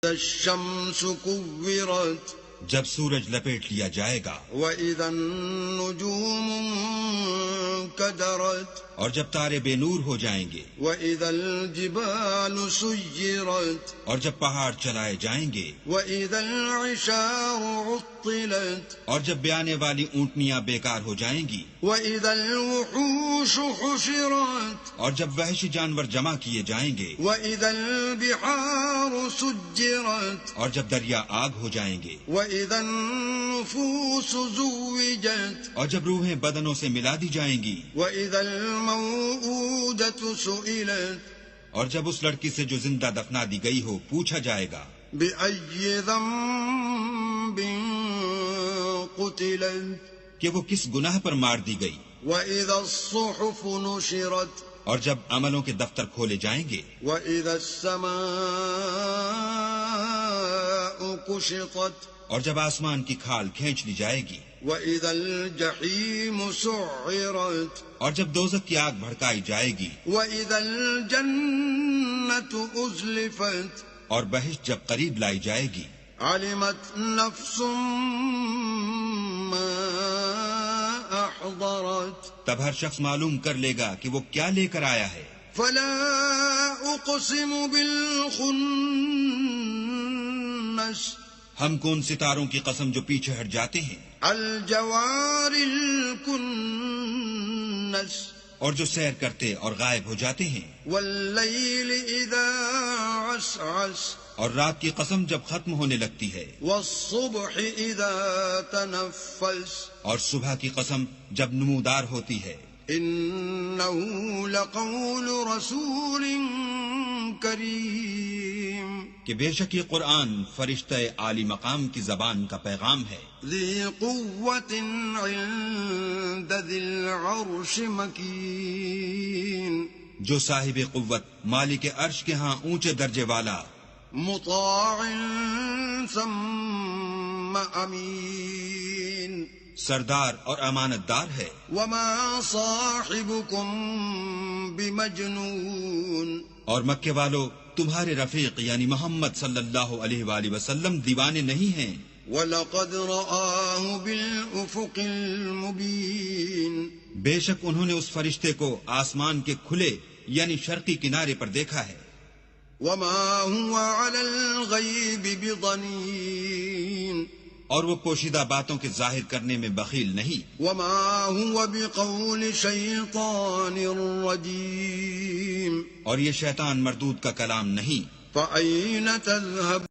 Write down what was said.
الشمس كورت جب سورج لپیٹ لیا جائے گا، وإذا النجوم انكدرت اور جب تارے بے نور ہو جائیں گے، وإذا الجبال سيرت اور جب پہاڑ چلائے جائیں گے، وإذا العشار عطلت اور جب بیانے والی اونٹنیاں بیکار ہو جائیں گی، وإذا الوحوش حشرت اور جب وحشی جانور جمع کیے جائیں گے، وإذا البحار سجرت اور جب دریا آگ ہو جائیں گے، وإذا النفوس زوجت اور جب روحیں بدنوں سے ملا دی جائیں گی، وإذا الموءودة سئلت اور جب اس لڑکی سے جو زندہ دفنا دی گئی ہو پوچھا جائے گا، بأي ذنب قتلت کہ وہ کس گناہ پر مار دی گئی، وإذا الصحف نشرت اور جب عملوں کے دفتر کھولے جائیں گے، وإذا السماء كشطت اور جب آسمان کی کھال کھینچ لی جائے گی، وإذا الجحيم سعرت اور جب دوزخ کی آگ بھڑکائی جائے گی، وإذا الجنة أزلفت اور بہشت جب قریب لائی جائے گی، علمت نفس ما أحضرت تب ہر شخص معلوم کر لے گا کہ وہ کیا لے کر آیا ہے۔ فلا أقسم بالخنس ہم کون ستاروں کی قسم جو پیچھے ہٹ جاتے ہیں، الجوار الكنس اور جو سیر کرتے اور غائب ہو جاتے ہیں، والليل إذا عسعس اور رات کی قسم جب ختم ہونے لگتی ہے، والصبح إذا تنفس اور صبح کی قسم جب نمودار ہوتی ہے۔ إنه لقول رسول كريم کہ بے شک یہ قرآن فرشتہ عالی مقام کی زبان کا پیغام ہے، ذي قوة عند ذي العرش مكين جو صاحب قوت مالک عرش کے ہاں اونچے درجے والا، مطاع ثم أمين سردار اور امانت دار ہے۔ وما صاحبكم بمجنون اور مکے والو تمہارے رفیق یعنی محمد صلی اللہ علیہ وآلہ وسلم دیوانے نہیں ہیں، وَلَقَدْ رَآهُ بِالْأُفُقِ الْمُبِينِ بے شک انہوں نے اس فرشتے کو آسمان کے کھلے یعنی شرقی کنارے پر دیکھا ہے۔ وَمَا هُوَ عَلَى الْغَيْبِ بِضَنِينٍ اور وہ پوشیدہ باتوں کے ظاہر کرنے میں بخیل نہیں، وَمَا هُوَ بِقَوْلِ شَيْطَانٍ رَجِيمٍ اور یہ شیطان مردود کا کلام نہیں۔ فَأَيْنَ تَذْهَبُونَ